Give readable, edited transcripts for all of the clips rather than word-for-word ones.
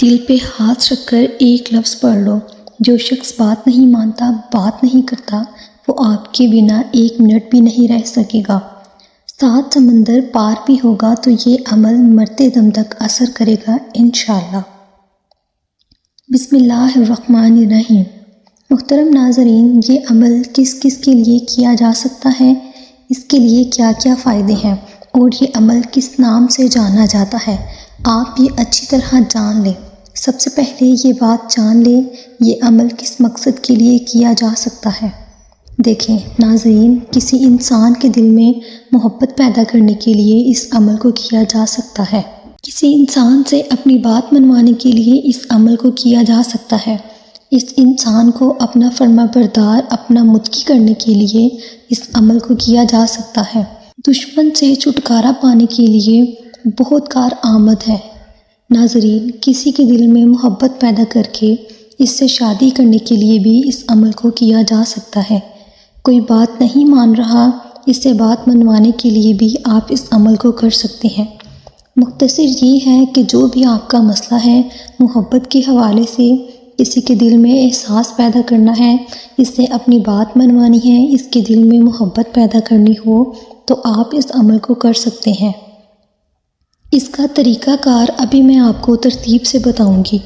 دل پہ ہاتھ رکھ کر ایک لفظ پڑھ لو۔ جو شخص بات نہیں مانتا، بات نہیں کرتا، وہ آپ کے بنا ایک منٹ بھی نہیں رہ سکے گا۔ 7 سمندر پار بھی ہوگا تو یہ عمل مرتے دم تک اثر کرے گا انشاءاللہ۔ بسم اللہ الرحمن الرحیم۔ محترم ناظرین، یہ عمل کس کس کے لیے کیا جا سکتا ہے، اس کے لیے کیا کیا فائدے ہیں اور یہ عمل کس نام سے جانا جاتا ہے، آپ یہ اچھی طرح جان لیں۔ سب سے پہلے یہ بات جان لیں یہ عمل کس مقصد کے لیے کیا جا سکتا ہے۔ دیکھیں ناظرین، کسی انسان کے دل میں محبت پیدا کرنے کے لیے اس عمل کو کیا جا سکتا ہے۔ کسی انسان سے اپنی بات منوانے کے لیے اس عمل کو کیا جا سکتا ہے۔ اس انسان کو اپنا فرما بردار، اپنا متقی کرنے کے لیے اس عمل کو کیا جا سکتا ہے۔ دشمن سے چھٹکارا پانے کے لیے بہت کارآمد ہے۔ ناظرین، کسی کے دل میں محبت پیدا کر کے اس سے شادی کرنے کے لیے بھی اس عمل کو کیا جا سکتا ہے۔ کوئی بات نہیں مان رہا، اس سے بات منوانے کے لیے بھی آپ اس عمل کو کر سکتے ہیں۔ مختصر یہ ہے کہ جو بھی آپ کا مسئلہ ہے، محبت کے حوالے سے کسی کے دل میں احساس پیدا کرنا ہے، اس سے اپنی بات منوانی ہے، اس کے دل میں محبت پیدا کرنی ہو تو آپ اس عمل کو کر سکتے ہیں۔ اس کا طریقہ کار ابھی میں آپ کو ترتیب سے بتاؤں گی۔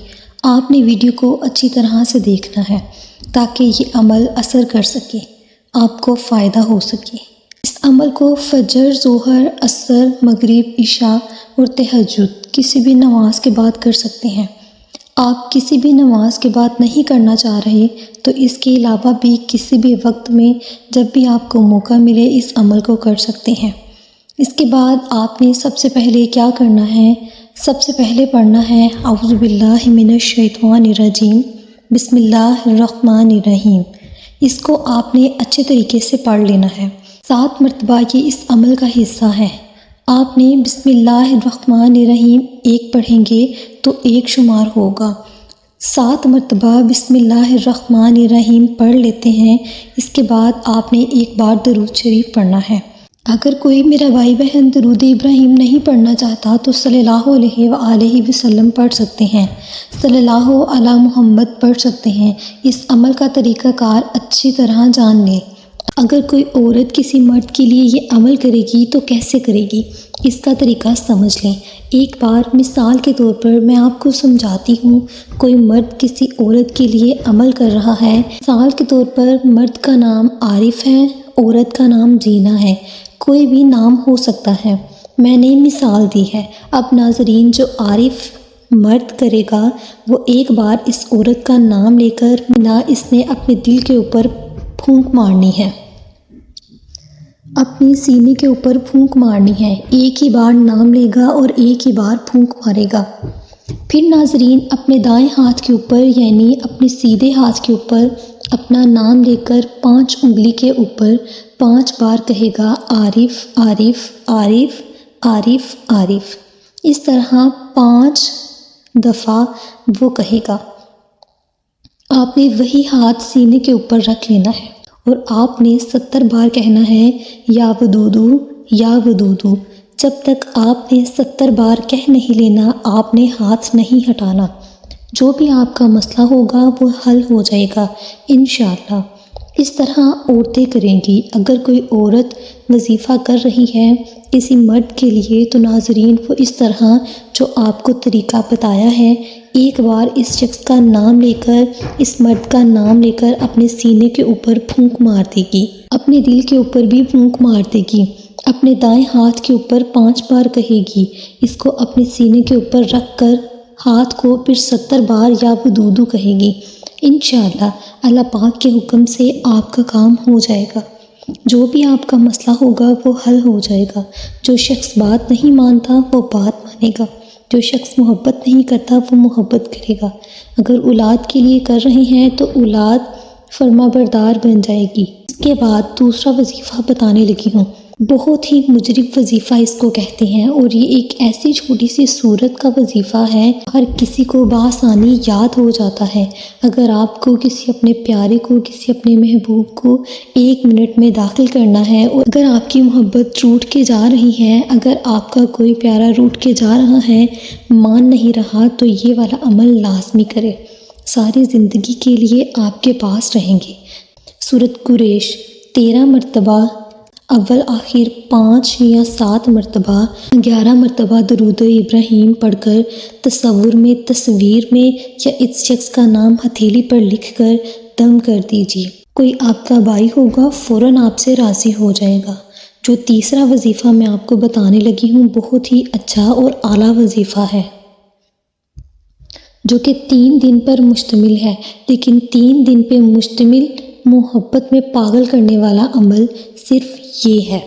آپ نے ویڈیو کو اچھی طرح سے دیکھنا ہے تاکہ یہ عمل اثر کر سکے، آپ کو فائدہ ہو سکے۔ اس عمل کو فجر، ظہر، عصر، مغرب، عشاء اور تہجد کسی بھی نماز کے بعد کر سکتے ہیں۔ آپ کسی بھی نماز کے بعد نہیں کرنا چاہ رہے تو اس کے علاوہ بھی کسی بھی وقت میں جب بھی آپ کو موقع ملے اس عمل کو کر سکتے ہیں۔ اس کے بعد آپ نے سب سے پہلے کیا کرنا ہے؟ سب سے پہلے پڑھنا ہے اعوذ باللہ من الشیطان الرجیم، بسم اللہ الرحمن الرحیم۔ اس کو آپ نے اچھے طریقے سے پڑھ لینا ہے۔ 7 مرتبہ یہ اس عمل کا حصہ ہے۔ آپ نے بسم اللہ الرحمن الرحیم 1 پڑھیں گے تو 1 شمار ہوگا۔ 7 مرتبہ بسم اللہ الرحمن الرحیم پڑھ لیتے ہیں، اس کے بعد آپ نے 1 بار درود شریف پڑھنا ہے۔ اگر کوئی میرا بھائی بہن درود ابراہیم نہیں پڑھنا چاہتا تو صلی اللہ علیہ وآلہ وسلم پڑھ سکتے ہیں، صلی اللہ علی محمد پڑھ سکتے ہیں۔ اس عمل کا طریقہ کار اچھی طرح جان لیں۔ اگر کوئی عورت کسی مرد کے لیے یہ عمل کرے گی تو کیسے کرے گی، اس کا طریقہ سمجھ لیں۔ ایک بار مثال کے طور پر میں آپ کو سمجھاتی ہوں۔ کوئی مرد کسی عورت کے لیے عمل کر رہا ہے۔ مثال کے طور پر مرد کا نام عارف ہے، عورت کا نام زینہ ہے، کوئی بھی نام ہو سکتا ہے، میں نے مثال دی ہے۔ اب ناظرین، جو عارف مرد کرے گا وہ ایک بار اس عورت کا نام لے کر اس نے اپنے دل کے اوپر پھونک مارنی ہے، اپنی سینے کے اوپر پھونک مارنی ہے۔ ایک ہی بار نام لے گا اور ایک ہی بار پھونک مارے گا۔ پھر ناظرین، اپنے دائیں ہاتھ کے اوپر یعنی اپنے سیدھے ہاتھ کے اوپر اپنا نام لے کر 5 انگلی کے اوپر 5 بار کہے گا عارف عارف عارف عارف عارف۔ اس طرح 5 دفعہ وہ کہے گا۔ آپ نے وہی ہاتھ سینے کے اوپر رکھ لینا ہے اور آپ نے 70 بار کہنا ہے یا ودودو یا ودودو۔ جب تک آپ نے 70 بار کہہ نہیں لینا، آپ نے ہاتھ نہیں ہٹانا۔ جو بھی آپ کا مسئلہ ہوگا وہ حل ہو جائے گا انشاءاللہ۔ اس طرح عورتیں کریں گی۔ اگر کوئی عورت وظیفہ کر رہی ہے کسی مرد کے لیے تو ناظرین وہ اس طرح جو آپ کو طریقہ بتایا ہے، ایک بار اس شخص کا نام لے کر، اس مرد کا نام لے کر اپنے سینے کے اوپر پھونک مار دے گی، اپنے دل کے اوپر بھی پھونک مار دے گی، اپنے دائیں ہاتھ کے اوپر 5 بار کہے گی، اس کو اپنے سینے کے اوپر رکھ کر ہاتھ کو پھر 70 بار یا ودودو کہے گی۔ انشاءاللہ اللہ پاک کے حکم سے آپ کا کام ہو جائے گا۔ جو بھی آپ کا مسئلہ ہوگا وہ حل ہو جائے گا۔ جو شخص بات نہیں مانتا وہ بات مانے گا، جو شخص محبت نہیں کرتا وہ محبت کرے گا۔ اگر اولاد کے لیے کر رہے ہیں تو اولاد فرما بردار بن جائے گی۔ اس کے بعد دوسرا وظیفہ بتانے لگی ہوں۔ بہت ہی مجرب وظیفہ اس کو کہتے ہیں، اور یہ ایک ایسی چھوٹی سی صورت کا وظیفہ ہے ہر کسی کو بآسانی یاد ہو جاتا ہے۔ اگر آپ کو کسی اپنے پیارے کو، کسی اپنے محبوب کو 1 منٹ میں داخل کرنا ہے، اور اگر آپ کی محبت روٹھ کے جا رہی ہے، اگر آپ کا کوئی پیارا روٹھ کے جا رہا ہے، مان نہیں رہا، تو یہ والا عمل لازمی کرے، ساری زندگی کے لیے آپ کے پاس رہیں گے۔ سورۃ قریش 13 مرتبہ اول آخر 5 یا 7 مرتبہ 11 مرتبہ درود ابراہیم پڑھ کر تصور میں، تصویر میں یا اس شخص کا نام ہتھیلی پر لکھ کر دم کر دیجیے۔ کوئی آپ کا بھائی ہوگا، فوراً آپ سے راضی ہو جائے گا۔ جو تیسرا وظیفہ میں آپ کو بتانے لگی ہوں، بہت ہی اچھا اور اعلیٰ وظیفہ ہے، جو کہ 3 دن پر مشتمل ہے، لیکن 3 دن پہ مشتمل محبت میں پاگل کرنے والا عمل صرف یہ ہے۔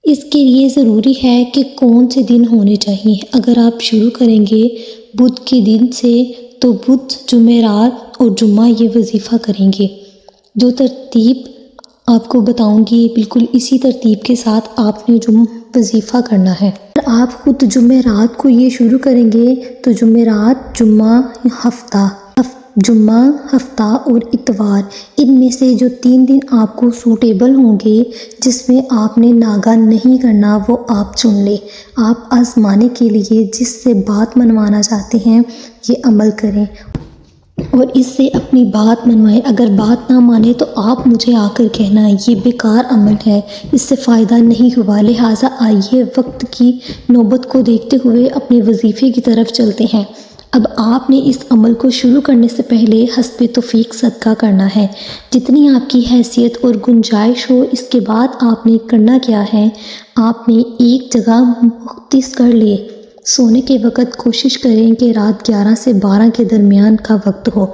اس کے لیے ضروری ہے کہ کون سے دن ہونے چاہیے۔ اگر آپ شروع کریں گے بدھ کے دن سے، تو بدھ، جمعرات اور جمعہ یہ وظیفہ کریں گے۔ جو ترتیب آپ کو بتاؤں گی، بالکل اسی ترتیب کے ساتھ آپ نے وظیفہ کرنا ہے۔ اگر آپ خود جمعرات کو یہ شروع کریں گے تو جمعرات، جمعہ، ہفتہ اور اتوار، ان میں سے جو 3 دن آپ کو سوٹیبل ہوں گے، جس میں آپ نے ناگا نہیں کرنا، وہ آپ چن لیں۔ آپ آزمانے کے لیے جس سے بات منوانا چاہتے ہیں یہ عمل کریں اور اس سے اپنی بات منوائیں۔ اگر بات نہ مانے تو آپ مجھے آ کر کہنا یہ بیکار عمل ہے، اس سے فائدہ نہیں ہوا۔ لہٰذا آئیے وقت کی نوبت کو دیکھتے ہوئے اپنے وظیفے کی طرف چلتے ہیں۔ اب آپ نے اس عمل کو شروع کرنے سے پہلے حسب توفیق صدقہ کرنا ہے، جتنی آپ کی حیثیت اور گنجائش ہو۔ اس کے بعد آپ نے کرنا کیا ہے، آپ نے ایک جگہ مختص کر لے۔ سونے کے وقت کوشش کریں کہ رات 11 سے 12 کے درمیان کا وقت ہو،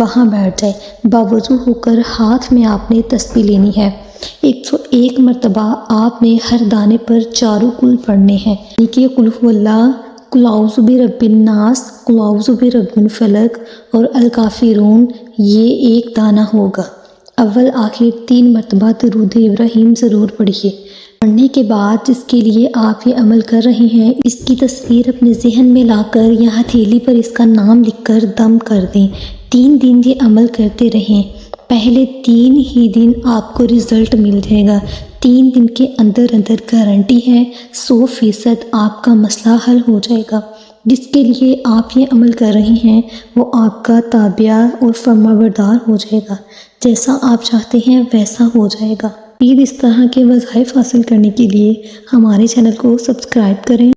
وہاں بیٹھ جائے۔ باوضو ہو کر ہاتھ میں آپ نے تسبیح لینی ہے۔ 101 مرتبہ آپ نے ہر دانے پر چاروں کل پڑھنے ہیں، یعنی کہ قل هو اللہ، قل اعوذ برب الناس، قل اعوذ برب الفلق اور الکافرون، یہ ایک دانہ ہوگا۔ اول آخر 3 مرتبہ درود ابراہیم ضرور پڑھیے۔ پڑھنے کے بعد جس کے لیے آپ یہ عمل کر رہے ہیں، اس کی تصویر اپنے ذہن میں لا کر یا ہتھیلی پر اس کا نام لکھ کر دم کر دیں۔ 3 دن یہ عمل کرتے رہیں۔ پہلے 3 ہی دن آپ کو رزلٹ مل جائے گا۔ 3 دن کے اندر گارنٹی ہے 100% آپ کا مسئلہ حل ہو جائے گا۔ جس کے لیے آپ یہ عمل کر رہے ہیں وہ آپ کا تابع اور فرمانبردار ہو جائے گا۔ جیسا آپ چاہتے ہیں ویسا ہو جائے گا۔ اس طرح کے وظائف حاصل کرنے کے لیے ہمارے چینل کو سبسکرائب کریں۔